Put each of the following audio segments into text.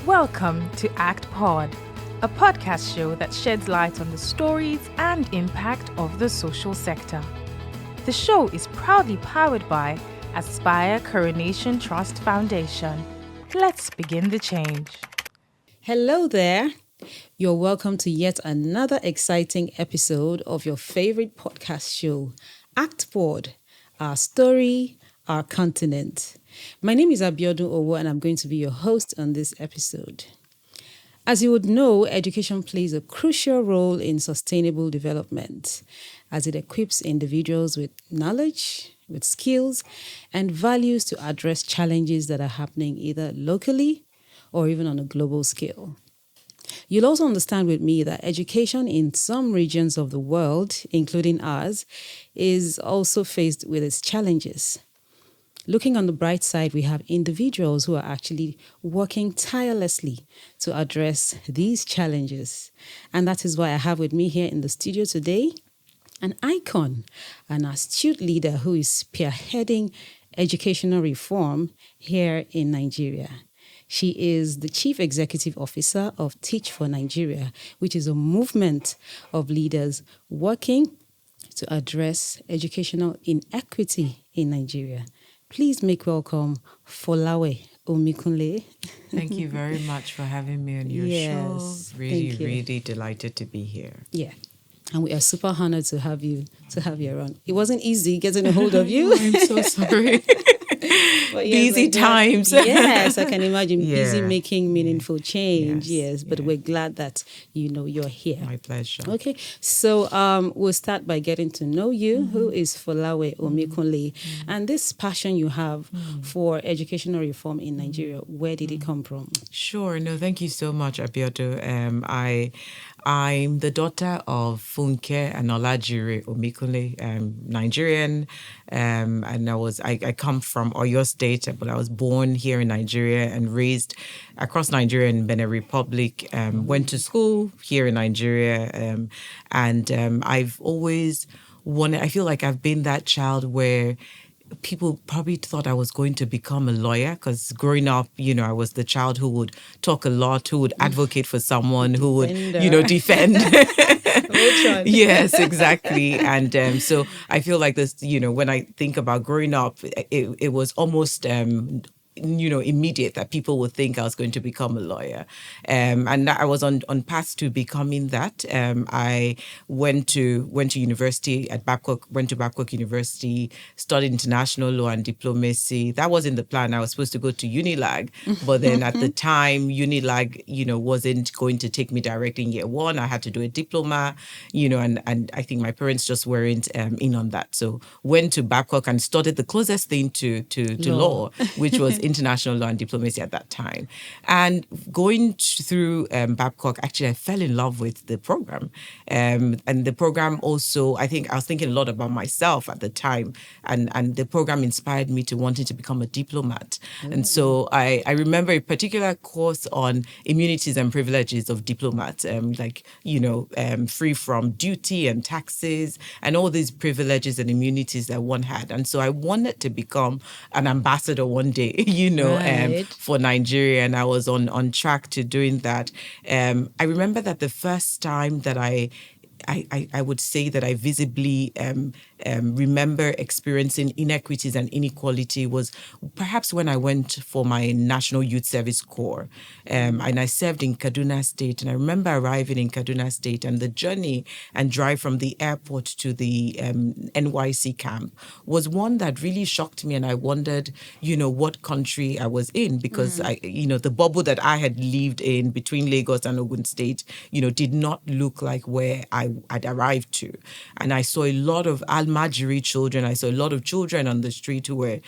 Welcome to ACTPod, a podcast show that sheds light on the stories and impact of the social sector. The show is proudly powered by Aspire Coronation Trust Foundation. Let's begin the change. Hello there. You're welcome to yet another exciting episode of your favorite podcast show, ACTPod, our story, our continent. My name is Abiodun Owo and I'm going to be your host on this episode. As you would know, education plays a crucial role in sustainable development as it equips individuals with knowledge, with skills, and values to address challenges that are happening either locally or even on a global scale. You'll also understand with me that education in some regions of the world, including ours, is also faced with its challenges. Looking on the bright side, we have individuals who are actually working tirelessly to address these challenges. And that is why I have with me here in the studio today an icon, an astute leader who is spearheading educational reform here in Nigeria. She is the Chief Executive Officer of Teach for Nigeria, which is a movement of leaders working to address educational inequity in Nigeria. Please make welcome Folawe Omikunle. Thank you very much for having me on your show. Really delighted to be here. Yeah. And we are super honored to have you around. It wasn't easy getting a hold of you. I'm so sorry. Busy times. Yes, I can imagine. Yeah. Busy making meaningful change. Yes, But we're glad that you're here. My pleasure. Okay, so we'll start by getting to know you. Who is Folawe Omikunle? And this passion you have for educational reform in Nigeria, where did it come from? Sure. No, thank you so much, Abiodo. I'm the daughter of Funke and Olajire Omikunle, Nigerian, and I come from Oyo State, but I was born here in Nigeria and raised across Nigeria in Benin Republic. Went to school here in Nigeria, and I've always wanted. I feel like I've been that child where people probably thought I was going to become a lawyer because growing up, I was the child who would talk a lot, who would advocate for someone, who would, defend. Which one? Yes, exactly. And so I feel like this, when I think about growing up, it was almost immediate that people would think I was going to become a lawyer. And I was on path to becoming that. I went to university at Babcock University, studied international law and diplomacy. That wasn't the plan. I was supposed to go to Unilag, but then at the time, Unilag, wasn't going to take me directly in year one. I had to do a diploma, and I think my parents just weren't in on that. So went to Babcock and studied the closest thing to law, which was international law and diplomacy at that time. And going through Babcock, actually, I fell in love with the program. And the program also, I think I was thinking a lot about myself at the time. And the program inspired me to wanting to become a diplomat. And so I remember a particular course on immunities and privileges of diplomats, free from duty and taxes and all these privileges and immunities that one had. And so I wanted to become an ambassador one day, for Nigeria, and I was on track to doing that. I remember that the first time that I would say that I visibly remember experiencing inequities and inequality was perhaps when I went for my National Youth Service Corps. And I served in Kaduna State. And I remember arriving in Kaduna State and the journey and drive from the airport to the NYC camp was one that really shocked me. And I wondered, what country I was in because the bubble that I had lived in between Lagos and Ogun State, did not look like where I'd arrived to. And I saw a lot of Almajiri children. I saw a lot of children on the street who were,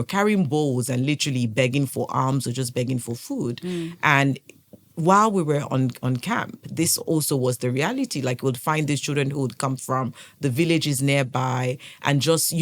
carrying bowls and literally begging for alms or just begging for food. And while we were on camp, this also was the reality. Like, we'd find these children who would come from the villages nearby and just,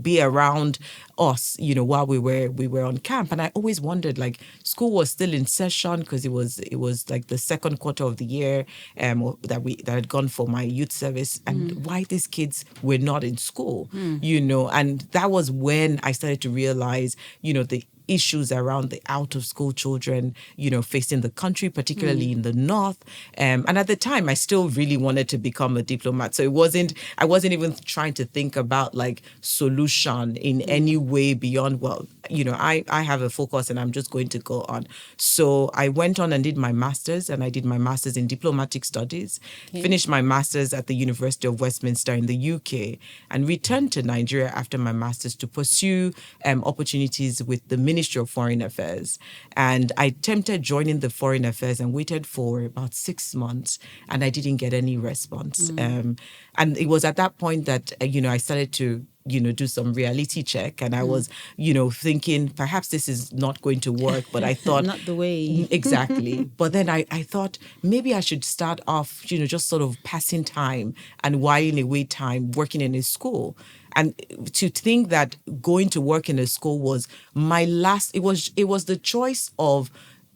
be around us, while we were on camp. And I always wondered, like, school was still in session because it was like the second quarter of the year that had gone for my youth service, and why these kids were not in school, and that was when I started to realize, the issues around the out of school children, facing the country, particularly in the North. And at the time, I still really wanted to become a diplomat. So I wasn't even trying to think about like solution in any way beyond, I have a focus and I'm just going to go on. So I went on and did my master's, and I did my master's in diplomatic studies, finished my master's at the University of Westminster in the UK, and returned to Nigeria after my master's to pursue opportunities with the Ministry of Foreign Affairs. And I attempted joining the Foreign Affairs and waited for about 6 months, and I didn't get any response. And it was at that point that, I started to do some reality check. And I was, thinking perhaps this is not going to work. But I thought... Not the way. Exactly. But then I thought maybe I should start off, just sort of passing time and whiling away time working in a school. And to think that going to work in a school was my last... It was the choice of...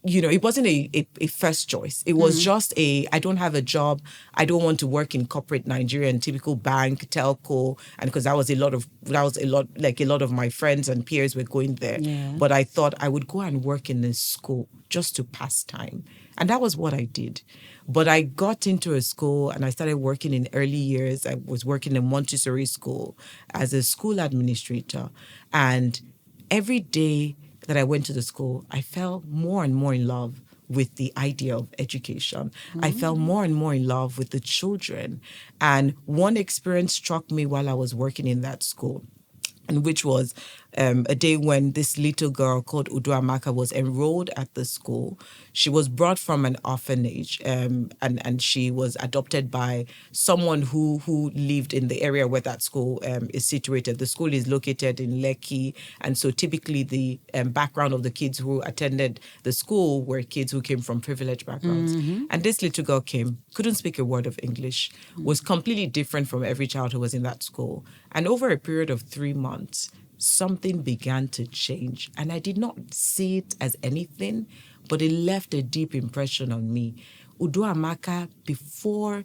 it wasn't a first choice. It was just I don't have a job. I don't want to work in corporate Nigeria and typical bank, telco. And because that was a lot of my friends and peers were going there. Yeah. But I thought I would go and work in a school just to pass time. And that was what I did. But I got into a school and I started working in early years. I was working in Montessori school as a school administrator. And every day that I went to the school, I fell more and more in love with the idea of education. I fell more and more in love with the children. And one experience struck me while I was working in that school, and which was a day when this little girl called Uduamaka was enrolled at the school. She was brought from an orphanage, and she was adopted by someone who lived in the area where that school is situated. The school is located in Lekki, and so typically the background of the kids who attended the school were kids who came from privileged backgrounds. And this little girl couldn't speak a word of English, was completely different from every child who was in that school. And over a period of 3 months, something began to change. And I did not see it as anything, but it left a deep impression on me. Uduamaka, before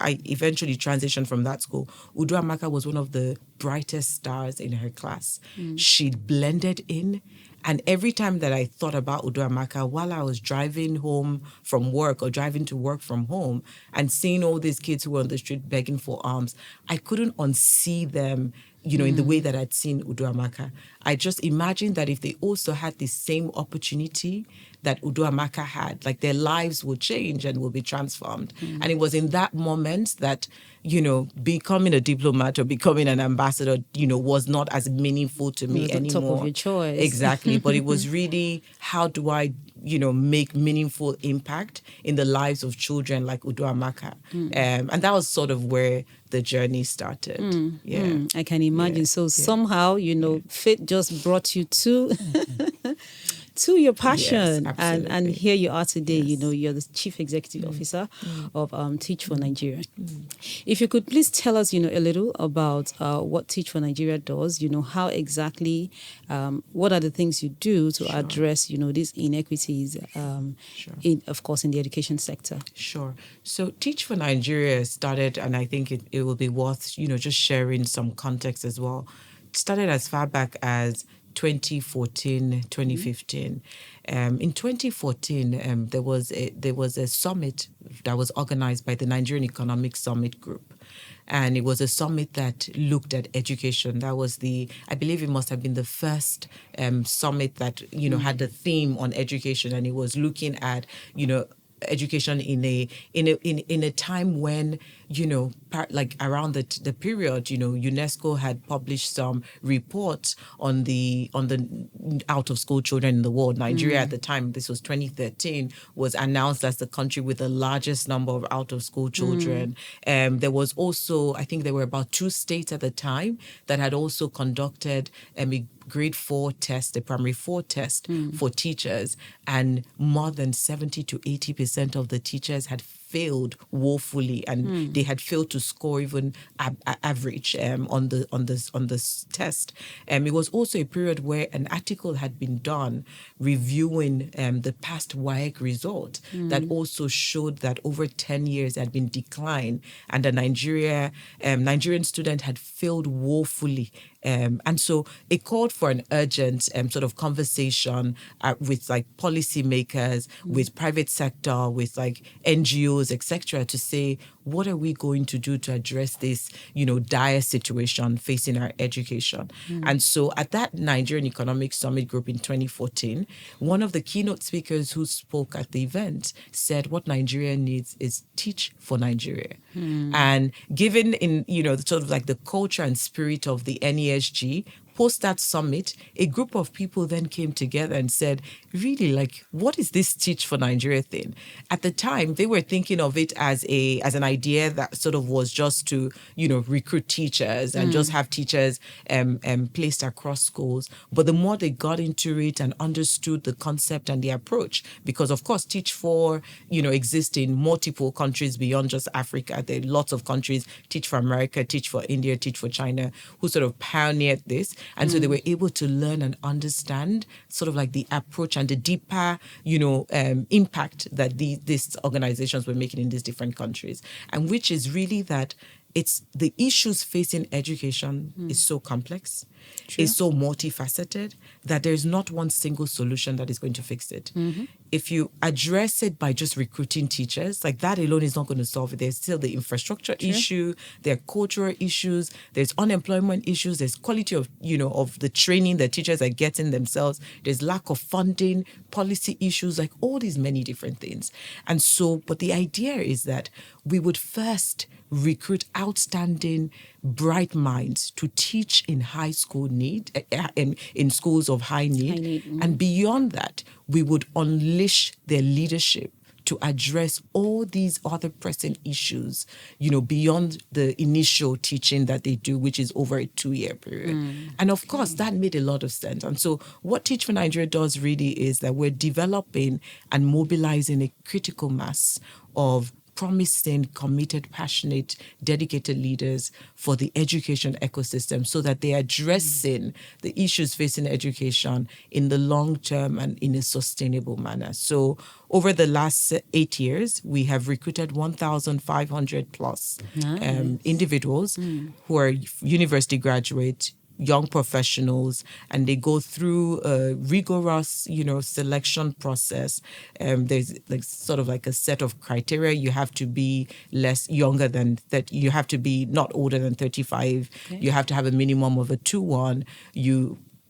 I eventually transitioned from that school, Uduamaka was one of the brightest stars in her class. She blended in. And every time that I thought about Uduamaka while I was driving home from work or driving to work from home and seeing all these kids who were on the street begging for alms, I couldn't unsee them, in the way that I'd seen Uduamaka. I just imagined that if they also had the same opportunity that Uduamaka had, like their lives would change and will be transformed. And it was in that moment that, becoming a diplomat or becoming an ambassador, was not as meaningful to me anymore. Top of your choice. Exactly. But it was really, how do I, make meaningful impact in the lives of children like Uduamaka? And that was sort of where the journey started. I can imagine. So somehow, fate just brought you to to your passion. Yes, and here you are today. You're the Chief Executive Officer of Teach for Nigeria. If you could please tell us, a little about what Teach for Nigeria does, how exactly, what are the things you do to address, these inequities, of course, in the education sector. Sure. So Teach for Nigeria started, and I think it will be worth, just sharing some context as well. It started as far back as 2014, 2015. In 2014, there was a summit that was organized by the Nigerian Economic Summit Group. And it was a summit that looked at education. That was I believe it must have been the first summit that, had the theme on education. And it was looking at, education in a time when, like around the period, UNESCO had published some reports on the out of school children in the world. Nigeria at the time, this was 2013, was announced as the country with the largest number of out of school children. There was also, I think there were about 2 states at the time that had also conducted a grade 4 test, a primary 4 test for teachers, and more than 70 to 80% of the teachers had failed woefully, and they had failed to score even average on the test. It was also a period where an article had been done reviewing the past WAEC result that also showed that over 10 years had been decline, and a Nigerian student had failed woefully. And so it called for an urgent sort of conversation with like policymakers, with private sector, with like NGOs, etc., to say, what are we going to do to address this, dire situation facing our education? And so at that Nigerian Economic Summit group in 2014, one of the keynote speakers who spoke at the event said what Nigeria needs is teach for Nigeria. And given in, sort of like the culture and spirit of the NESG, post that summit, a group of people then came together and said, really, like, what is this Teach for Nigeria thing? At the time, they were thinking of it as an idea that sort of was just to, recruit teachers and just have teachers placed across schools. But the more they got into it and understood the concept and the approach, because of course, Teach for, exists in multiple countries beyond just Africa. There are lots of countries, Teach for America, Teach for India, Teach for China, who sort of pioneered this. And so they were able to learn and understand sort of like the approach and the deeper, impact that these organizations were making in these different countries. And which is really that it's the issues facing education is so complex, is so multifaceted that there's not one single solution that is going to fix it. If you address it by just recruiting teachers, like that alone is not going to solve it. There's still the infrastructure issue, there are cultural issues, there's unemployment issues, there's quality of, of the training that teachers are getting themselves, there's lack of funding, policy issues, like all these many different things. And so, but the idea is that we would first recruit outstanding, bright minds to teach in high school need, in schools of high need. And beyond that, we would unleash their leadership to address all these other pressing issues, beyond the initial teaching that they do, which is over a 2-year period. And of course, that made a lot of sense. And so what Teach for Nigeria does really is that we're developing and mobilizing a critical mass of promising, committed, passionate, dedicated leaders for the education ecosystem so that they're addressing the issues facing education in the long term and in a sustainable manner. So over the last 8 years, we have recruited 1,500 plus individuals who are university graduates, young professionals, and they go through a rigorous, selection process. There's like sort of like a set of criteria. You have to be younger than that. You have to be not older than 35. Okay. You have to have a minimum of a 2-1.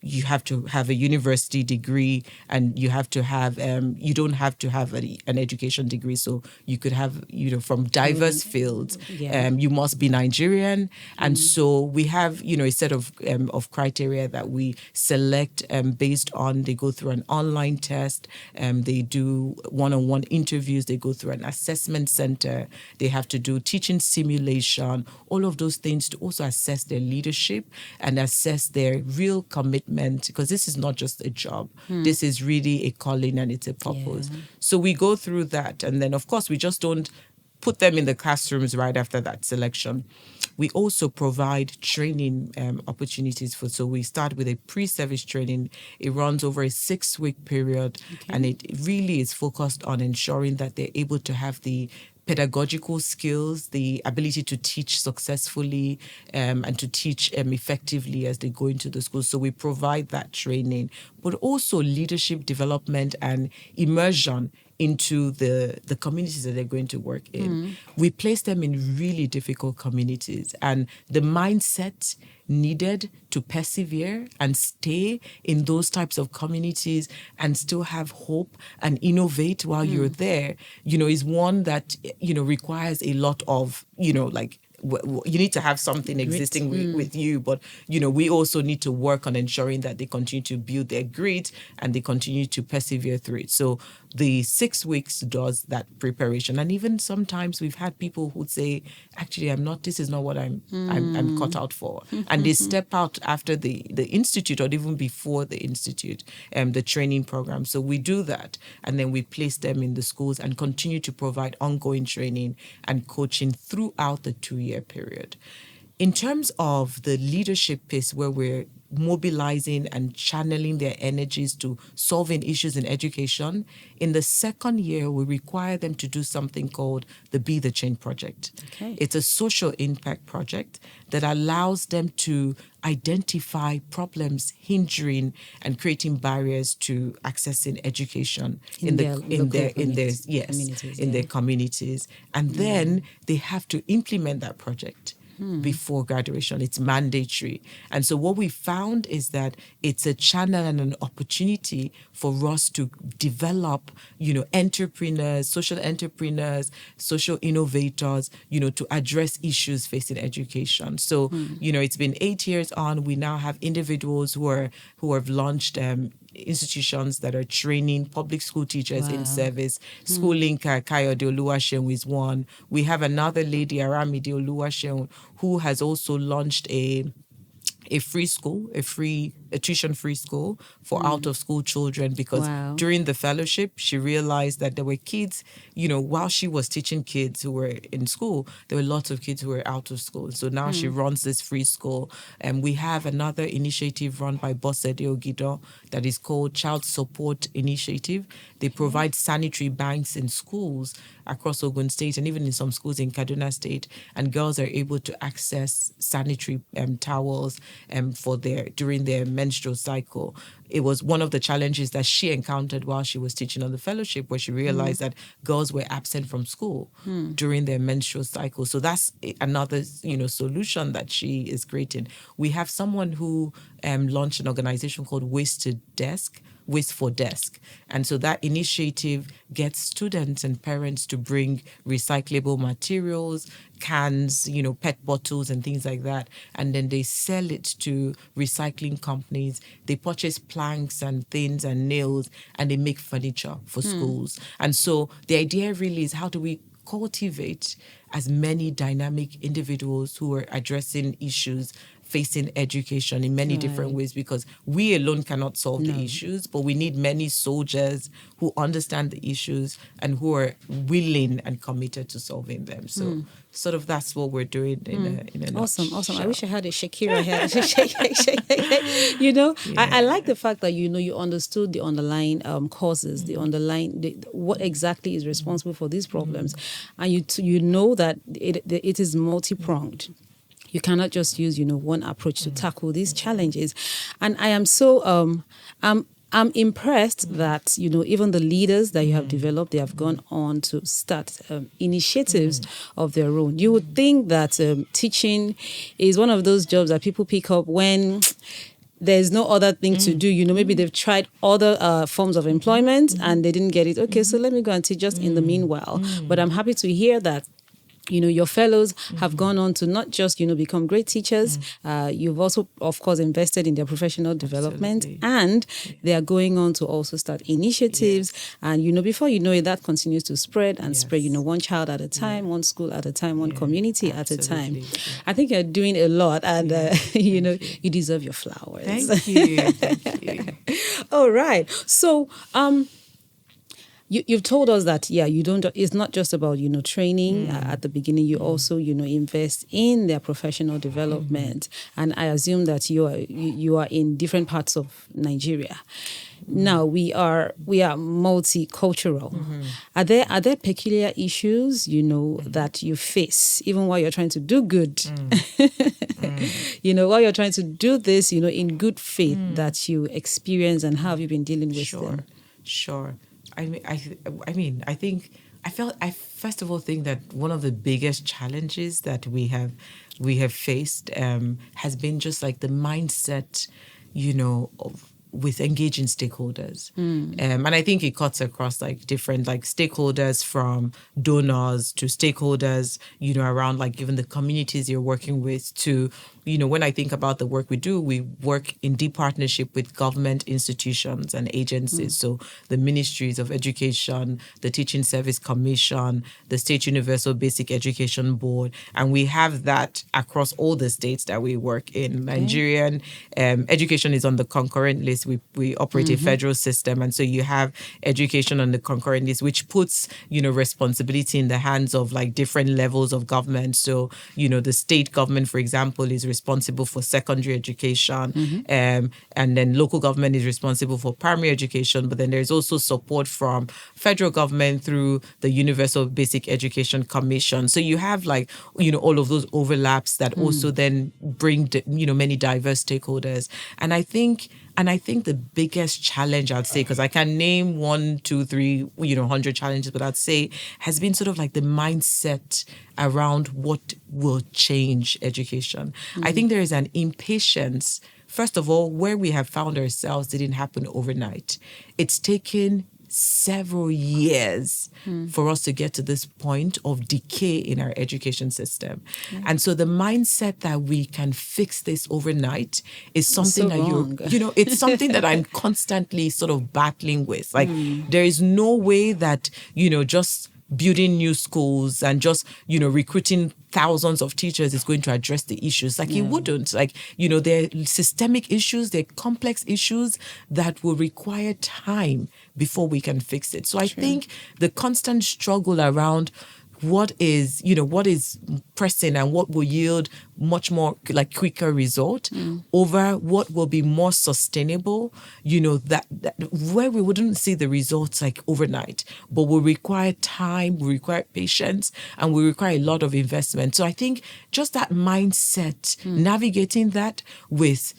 You have to have a university degree, and you have to have, you don't have to have an education degree. So you could have, from diverse fields. You must be Nigerian. And so we have, a set of criteria that we select based on, they go through an online test, they do one-on-one interviews, they go through an assessment center, they have to do teaching simulation, all of those things to also assess their leadership and assess their real commitment, because this is not just a job. This is really a calling and it's a purpose. So we go through that. And then, of course, we just don't put them in the classrooms right after that selection. We also provide training opportunities so we start with a pre-service training. It runs over a 6-week period, and it really is focused on ensuring that they're able to have the pedagogical skills, the ability to teach successfully and to teach effectively as they go into the school. So we provide that training, but also leadership development and immersion into the communities that they're going to work in. We place them in really difficult communities, and the mindset needed to persevere and stay in those types of communities and still have hope and innovate while you're there, is one that, requires a lot of, you need to have something existing with you, but we also need to work on ensuring that they continue to build their grit and they continue to persevere through it. So the 6 weeks does that preparation. And even sometimes we've had people who say, actually, this is not what I'm cut out for. And they step out after the institute or even before the institute, the training program. So we do that. And then we place them in the schools and continue to provide ongoing training and coaching throughout the 2-year period. In terms of the leadership piece, where we're mobilizing and channeling their energies to solving issues in education, in the 2nd year, we require them to do something called the Be the Change Project. Okay. It's a social impact project that allows them to identify problems hindering and creating barriers to accessing education in their communities. And then they have to implement that project before graduation. It's mandatory. And so what we found is that it's a channel and an opportunity for us to develop, entrepreneurs, social innovators, to address issues facing education. So, it's been 8 years on. We now have individuals who have launched institutions that are training public school teachers in service. School Linker Kayode Oluwaseun is one. We have another lady, Aramide Oluwaseun, who has also launched a free school, a tuition-free school for out-of-school children, because during the fellowship, she realized that there were kids, while she was teaching kids who were in school, there were lots of kids who were out of school. So now she runs this free school. And we have another initiative run by Bosede Ogido that is called Child Support Initiative. They provide sanitary banks in schools across Ogun State and even in some schools in Kaduna State. And girls are able to access sanitary towels during their menstrual cycle. It was one of the challenges that she encountered while she was teaching on the fellowship, where she realized that girls were absent from school during their menstrual cycle. So that's another, solution that she is creating. We have someone who launched an organization called Waste for Desk. And so that initiative gets students and parents to bring recyclable materials, cans, PET bottles and things like that. And then they sell it to recycling companies. They purchase planks and things and nails, and they make furniture for schools. And so the idea really is, how do we cultivate as many dynamic individuals who are addressing issues facing education in many different ways, because we alone cannot solve the issues, but we need many soldiers who understand the issues and who are willing and committed to solving them. So sort of that's what we're doing in a Awesome. nutshell. I wish I had a Shakira head. I like the fact that, you understood the underlying causes, the underlying, what exactly is responsible for these problems. And you know that it is multi-pronged. You cannot just use, one approach to tackle these challenges. And I am so, I'm impressed that, even the leaders that you have developed, they have gone on to start initiatives of their own. You would think that teaching is one of those jobs that people pick up when there's no other thing to do. Maybe they've tried other forms of employment and they didn't get it. Okay, so let me go and teach just in the meanwhile. But I'm happy to hear that your fellows have gone on to not just, become great teachers. You've also, of course, invested in their professional development. And they are going on to also start initiatives. And, before you know it, that continues to spread and spread, one child at a time, one school at a time, one community at a time. I think you're doing a lot, and, you deserve your flowers. Thank you. All right. So, You've told us that, you don't. It's not just about, training at the beginning. You also, invest in their professional development. And I assume that you are in different parts of Nigeria. Now we are multicultural. Are there peculiar issues, that you face even while you're trying to do good? While you're trying to do this, in good faith, that you experience, and how have you been dealing with them? Sure. I first of all think that one of the biggest challenges that we have faced has been just like the mindset, with engaging stakeholders. And I think it cuts across like different like stakeholders, from donors to stakeholders, around like even the communities you're working with, to, when I think about the work we do, we work in deep partnership with government institutions and agencies. So the ministries of education, the Teaching Service Commission, the State Universal Basic Education Board, and we have that across all the states that we work in. Nigerian education is on the concurrent list. We operate a federal system, and so you have education on the concurrent list, which puts responsibility in the hands of like different levels of government. So the state government, for example, is responsible for secondary education, and then local government is responsible for primary education. But then there's also support from federal government through the Universal Basic Education Commission. So you have like all of those overlaps that also then bring many diverse stakeholders. And I think the biggest challenge, I'd say, because I can name 1, 2, 3, 100 challenges, but I'd say has been sort of like the mindset around what will change education. I think there is an impatience. First of all, where we have found ourselves didn't happen overnight. It's taken several years for us to get to this point of decay in our education system. And so the mindset that we can fix this overnight is something that it's something that I'm constantly sort of battling with. Like there is no way that, just building new schools and just, recruiting thousands of teachers is going to address the issues. Like it wouldn't. Like, there are systemic issues, there are complex issues that will require time before we can fix it. So I think the constant struggle around what is pressing and what will yield much more like quicker result over what will be more sustainable, that where we wouldn't see the results like overnight, but will require time, will require patience, and will require a lot of investment. So I think just that mindset, navigating that with,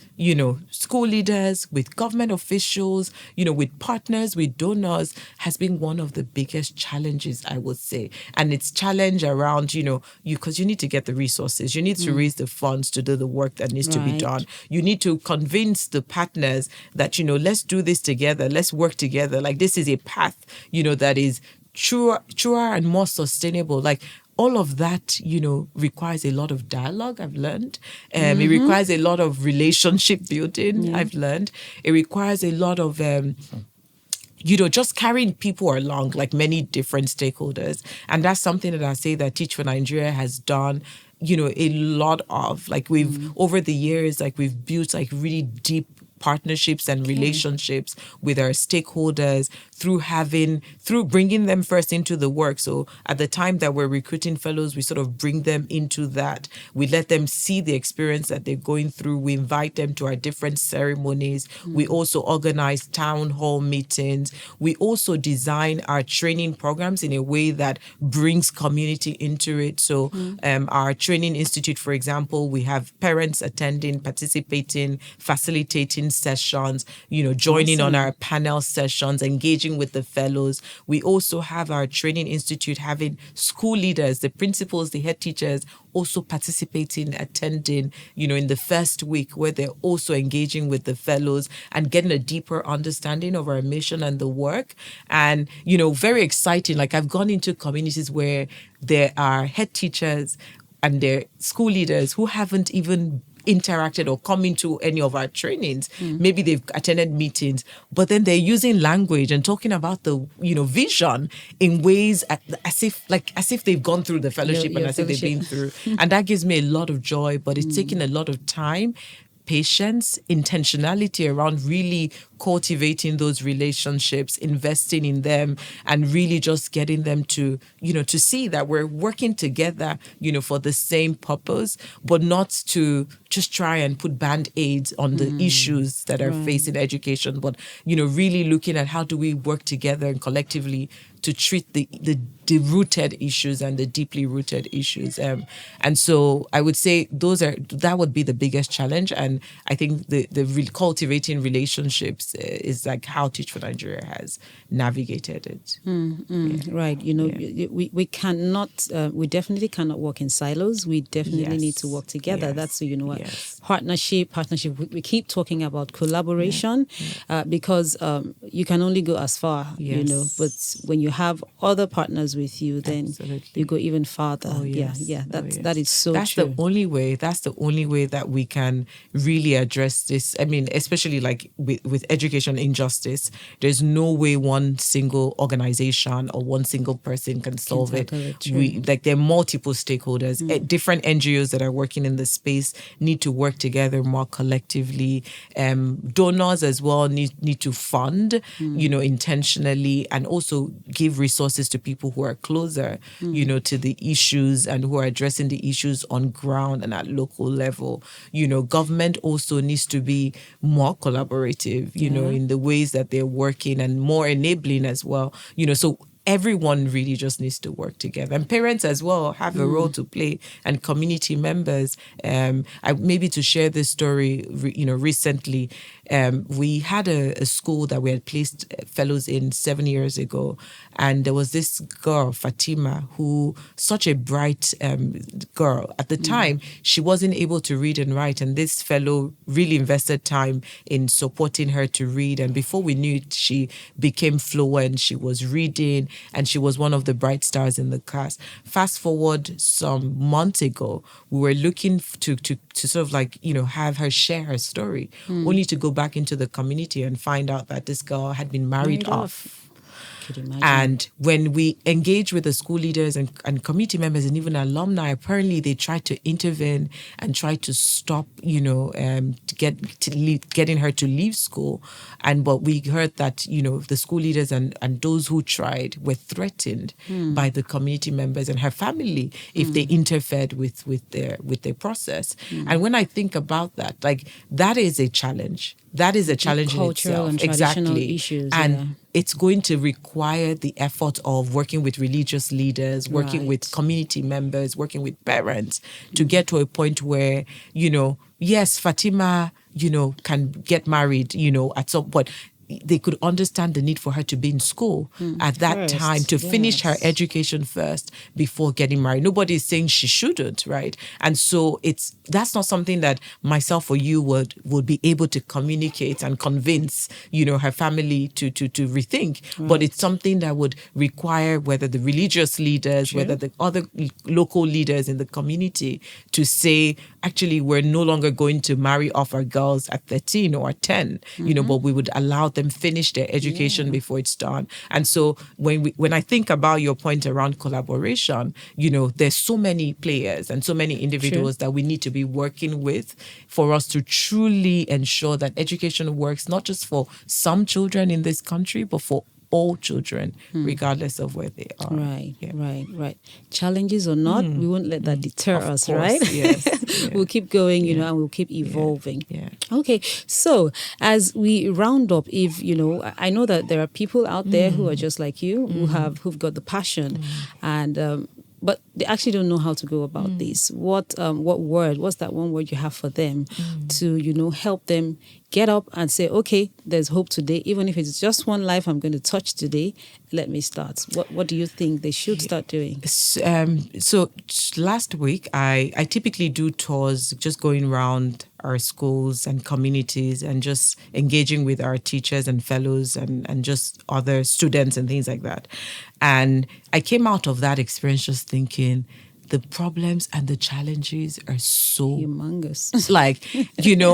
school leaders, with government officials, with partners, with donors, has been one of the biggest challenges, I would say. And it's challenge around, because you need to get the resources, you need to raise the funds to do the work that needs to be done. You need to convince the partners that, let's do this together, let's work together. Like this is a path, that is truer and more sustainable. Like all of that, requires a lot of dialogue, I've learned. It requires a lot of relationship building, I've learned. It requires a lot of just carrying people along, like many different stakeholders. And that's something that I say that Teach for Nigeria has done, a lot of. Like we've, over the years, like we've built like really deep partnerships and relationships with our stakeholders through bringing them first into the work. So at the time that we're recruiting fellows, we sort of bring them into that. We let them see the experience that they're going through. We invite them to our different ceremonies. We also organize town hall meetings. We also design our training programs in a way that brings community into it. So our training institute, for example, we have parents attending, participating, facilitating sessions, joining on our panel sessions, engaging with the fellows. We also have our training institute having school leaders, the principals, the head teachers, also participating, attending, in the first week, where they're also engaging with the fellows and getting a deeper understanding of our mission and the work. And, very exciting. Like I've gone into communities where there are head teachers and their school leaders who haven't even interacted or come into any of our trainings. Maybe they've attended meetings, but then they're using language and talking about the vision in ways as if they've gone through the fellowship and as if they've been through. And that gives me a lot of joy, but it's taken a lot of time, patience, intentionality around really cultivating those relationships, investing in them, and really just getting them to see that we're working together, for the same purpose, but not to just try and put band-aids on the issues that are facing education, but, really looking at how do we work together and collectively to treat the rooted issues and the deeply rooted issues. And so I would say that would be the biggest challenge. And I think the cultivating relationships is like how Teach for Nigeria has navigated it. Right. We cannot, we definitely cannot work in silos. We definitely need to work together. Yes. That's, Yes. partnership. We keep talking about collaboration because you can only go as far, Yes. but when you have other partners with you, then Absolutely. you go even farther. Oh, yes. That is so That's true. the only way. That's the only way that we can really address this. I mean, especially like with education injustice, there's no way one single organization or one single person can solve it. Like there are multiple stakeholders, different NGOs that are working in the space need to work together more collectively. Donors as well need to fund, intentionally, and also give resources to people who are closer, to the issues and who are addressing the issues on ground and at local level. Government also needs to be more collaborative, in the ways that they're working, and more enabling as well. So everyone really just needs to work together, and parents as well have a role to play, and community members. Maybe to share this story, recently, we had a school that we had placed fellows in 7 years ago, and there was this girl, Fatima, who such a bright girl. At the time, she wasn't able to read and write, and this fellow really invested time in supporting her to read, and before we knew it, she became fluent. She was reading, and she was one of the bright stars in the class. Fast forward some months ago, we were looking to sort of like, have her share her story, only to go back into the community and find out that this girl had been married off. Could imagine. And when we engage with the school leaders and community members and even alumni, apparently they tried to intervene and try to stop, getting her to leave school. But we heard that, the school leaders and those who tried were threatened by the community members and her family if they interfered with their process. And when I think about that, like, that is a challenge. That is a challenge in cultural itself. and traditional Exactly. issues. And it's going to require the effort of working with religious leaders, working with community members, working with parents to get to a point where, yes, Fatima, can get married, at some point. They could understand the need for her to be in school at that time, to finish her education first before getting married. Nobody is saying she shouldn't, right? And so that's not something that myself or you would be able to communicate and convince, her family to rethink. Right. But it's something that would require whether the religious leaders, whether the other local leaders in the community to say, actually, we're no longer going to marry off our girls at 13 or 10, but we would allow them finish their education before it's done. And so when I think about your point around collaboration, there's so many players and so many individuals that we need to be working with for us to truly ensure that education works, not just for some children in this country, but for all children, regardless of where they are. Right. Challenges or not, we won't let that deter us, course, right? Yes. We'll keep going, and we'll keep evolving. Yeah. Okay, so as we round up, if I know that there are people out there who are just like you, who've got the passion, and but they actually don't know how to go about this. What's that one word you have for them to, help them get up and say, okay, there's hope today. Even if it's just one life I'm going to touch today, let me start. What do you think they should start doing? So last week, I typically do tours, just going around our schools and communities and just engaging with our teachers and fellows and just other students and things like that. And I came out of that experience just thinking, the problems and the challenges are so humongous.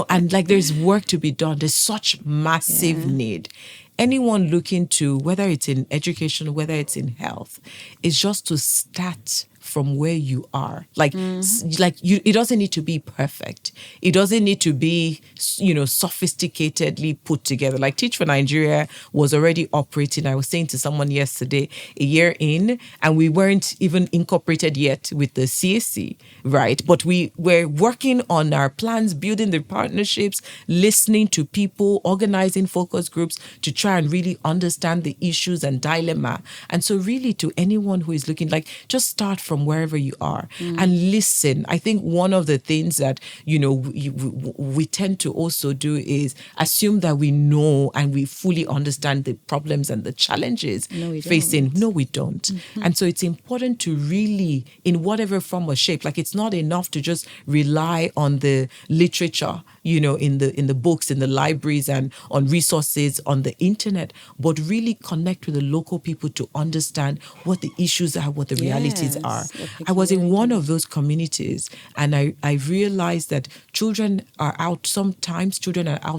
And there's work to be done. There's such massive need. Anyone looking to, whether it's in education, whether it's in health, is just to start from where you are. Like, it doesn't need to be perfect. It doesn't need to be, sophisticatedly put together. Like Teach for Nigeria was already operating. I was saying to someone yesterday, a year in, and we weren't even incorporated yet with the CAC, right? But we were working on our plans, building the partnerships, listening to people, organizing focus groups to try and really understand the issues and dilemma. And so really to anyone who is looking, like, just start from wherever you are and listen. I think one of the things that, we tend to also do is assume that we know and we fully understand the problems and the challenges facing. No, we don't. And so it's important to really, in whatever form or shape, like, it's not enough to just rely on the literature, in the books, in the libraries, and on resources on the internet, but really connect with the local people to understand what the issues are, what the realities are. I was in one of those communities, and I realized that children are out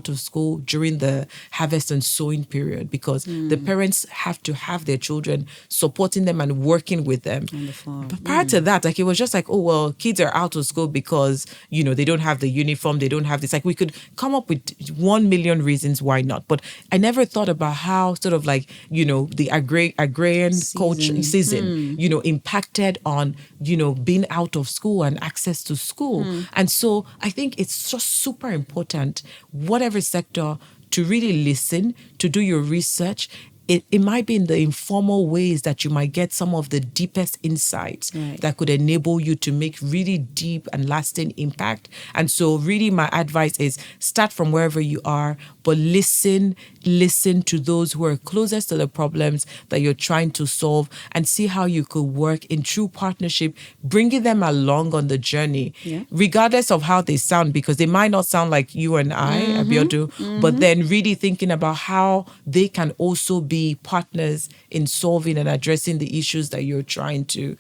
of school during the harvest and sowing period because the parents have to have their children supporting them and working with them. On the farm. But prior to that, like, it was just like, oh, well, kids are out of school because, they don't have the uniform, they don't have this. Like, we could come up with 1 million reasons why not. But I never thought about how sort of like, the agrarian culture season, impacted on, being out of school and access to school. And so I think it's just super important, whatever sector, to really listen, to do your research. It might be in the informal ways that you might get some of the deepest insights that could enable you to make really deep and lasting impact. And so really my advice is start from wherever you are, but listen to those who are closest to the problems that you're trying to solve, and see how you could work in true partnership, bringing them along on the journey, regardless of how they sound, because they might not sound like you and I, Abiodun, but then really thinking about how they can also be partners in solving and addressing the issues that you're trying to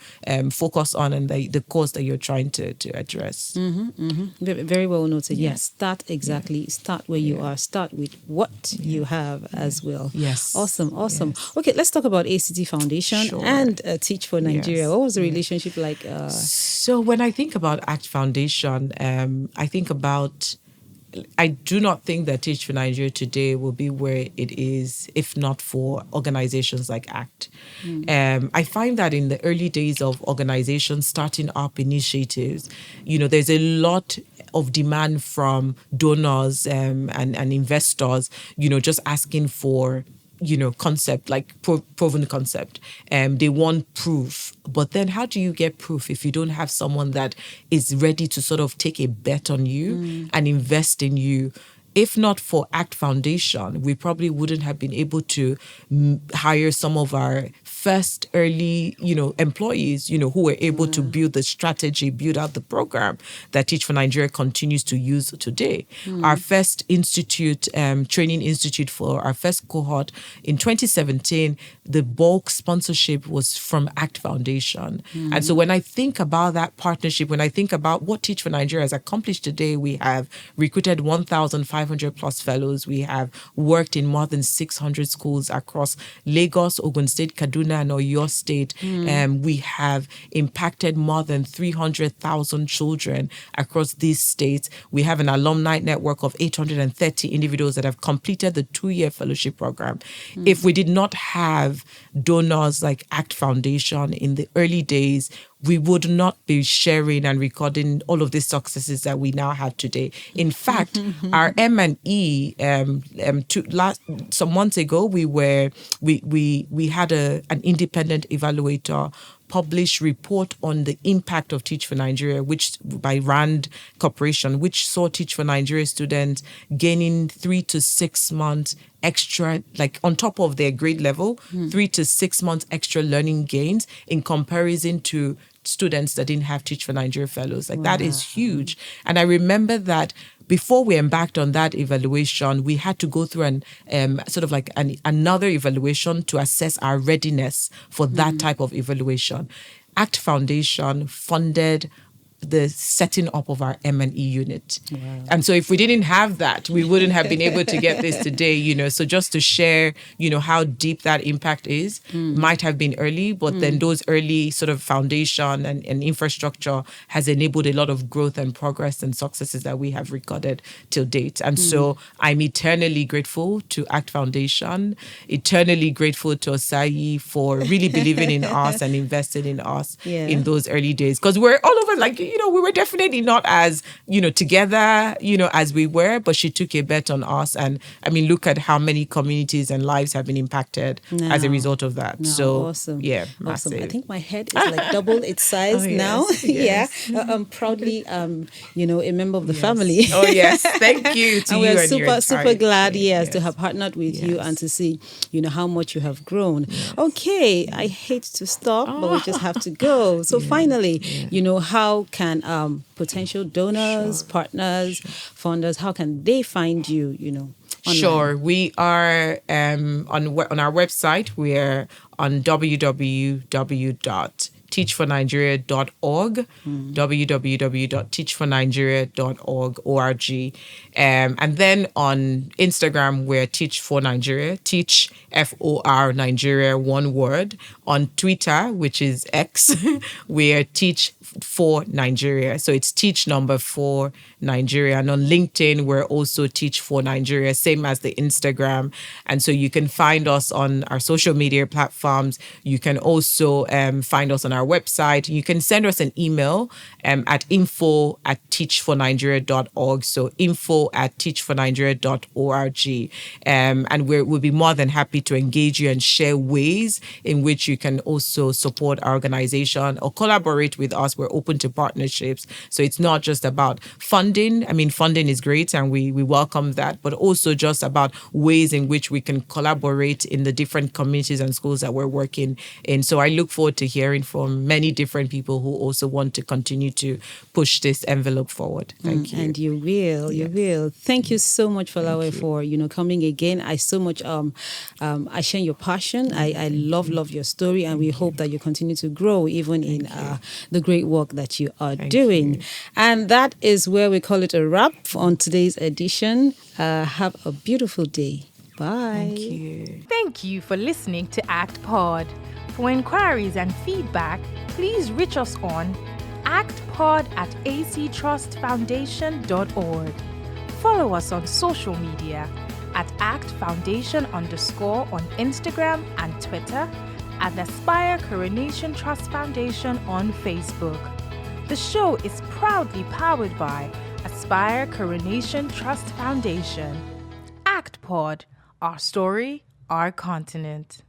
focus on, and the cause that you're trying to address. Very well noted. Yes, start where you are. Start with what you have as well. Yes. Awesome. Yes. Okay, let's talk about ACT Foundation and Teach for Nigeria. Yes. What was the relationship like? So when I think about ACT Foundation, I do not think that Teach for Nigeria today will be where it is if not for organizations like ACT. I find that in the early days of organizations starting up initiatives, there's a lot of demand from donors and investors, just asking for concept, like proven concept. They want proof. But then how do you get proof if you don't have someone that is ready to sort of take a bet on you and invest in you? If not for ACT Foundation, we probably wouldn't have been able to hire some of our first early, employees, who were able to build the strategy, build out the program that Teach for Nigeria continues to use today. Our first institute, training institute for our first cohort in 2017, the bulk sponsorship was from ACT Foundation. And so when I think about that partnership, when I think about what Teach for Nigeria has accomplished today, we have recruited 1,500 plus fellows. We have worked in more than 600 schools across Lagos, Ogun State, Kaduna, and Oyo State. We have impacted more than 300,000 children across these states. We have an alumni network of 830 individuals that have completed the 2-year fellowship program. If we did not have donors like ACT Foundation in the early days, we would not be sharing and recording all of these successes that we now have today. In fact, our M&E, some months ago, we had an independent evaluator published report on the impact of Teach for Nigeria, which by Rand Corporation, which saw Teach for Nigeria students gaining 3 to 6 months extra, like on top of their grade level, 3 to 6 months extra learning gains in comparison to students that didn't have Teach for Nigeria fellows. Like that is huge. And I remember that before we embarked on that evaluation, we had to go through another evaluation to assess our readiness for that type of evaluation. ACT Foundation funded the setting up of our M&E unit. Wow. And so if we didn't have that, we wouldn't have been able to get this today, So just to share, how deep that impact is, might have been early, but then those early sort of foundation and infrastructure has enabled a lot of growth and progress and successes that we have recorded till date. And so I'm eternally grateful to ACT Foundation, eternally grateful to Osayi for really believing in us and investing in us in those early days. Because we're all over, we were definitely not as, together, as we were, but she took a bet on us. And I mean, look at how many communities and lives have been impacted as a result of that. So, awesome. Yeah, awesome. massive. I think my head is like double its size now. Yes. I'm proudly, a member of the family. Oh, yes. Thank you to and you we're and your super glad, team. to have partnered with you and to see, how much you have grown. Yes. Okay, I hate to stop, but we just have to go. So finally, how can potential donors, partners, funders, how can they find you, online? Sure. We are on our website. We are on www.teachfornigeria.org, www.teachfornigeria.org. And then on Instagram, we're Teach for Nigeria, Teach FOR Nigeria, one word. On Twitter, which is X, we're Teach for Nigeria. So it's Teach number 4 Nigeria. And on LinkedIn, we're also Teach for Nigeria, same as the Instagram. And so you can find us on our social media platforms. You can also find us on our website. You can send us an email at info@teachfornigeria.org. So info@teachfornigeria.org. And we'll be more than happy to engage you and share ways in which you can also support our organization or collaborate with us. We're open to partnerships. So it's not just about funding. I mean, funding is great and we welcome that, but also just about ways in which we can collaborate in the different communities and schools that we're working in. So I look forward to hearing from many different people who also want to continue to push this envelope forward. Thank you. And you will. Thank you so much, Folawe, for coming again. I so much I share your passion. I love your story, and we hope that you continue to grow even in the great work that you are doing. And that is where we call it a wrap on today's edition. Have a beautiful day. Bye. Thank you. Thank you for listening to ACTPod. For inquiries and feedback, please reach us on actpod@actrustfoundation.org. Follow us on social media at ACTFoundation_ on Instagram and Twitter, and Aspire Coronation Trust Foundation on Facebook. The show is proudly powered by Aspire Coronation Trust Foundation. ACTPod, our story, our continent.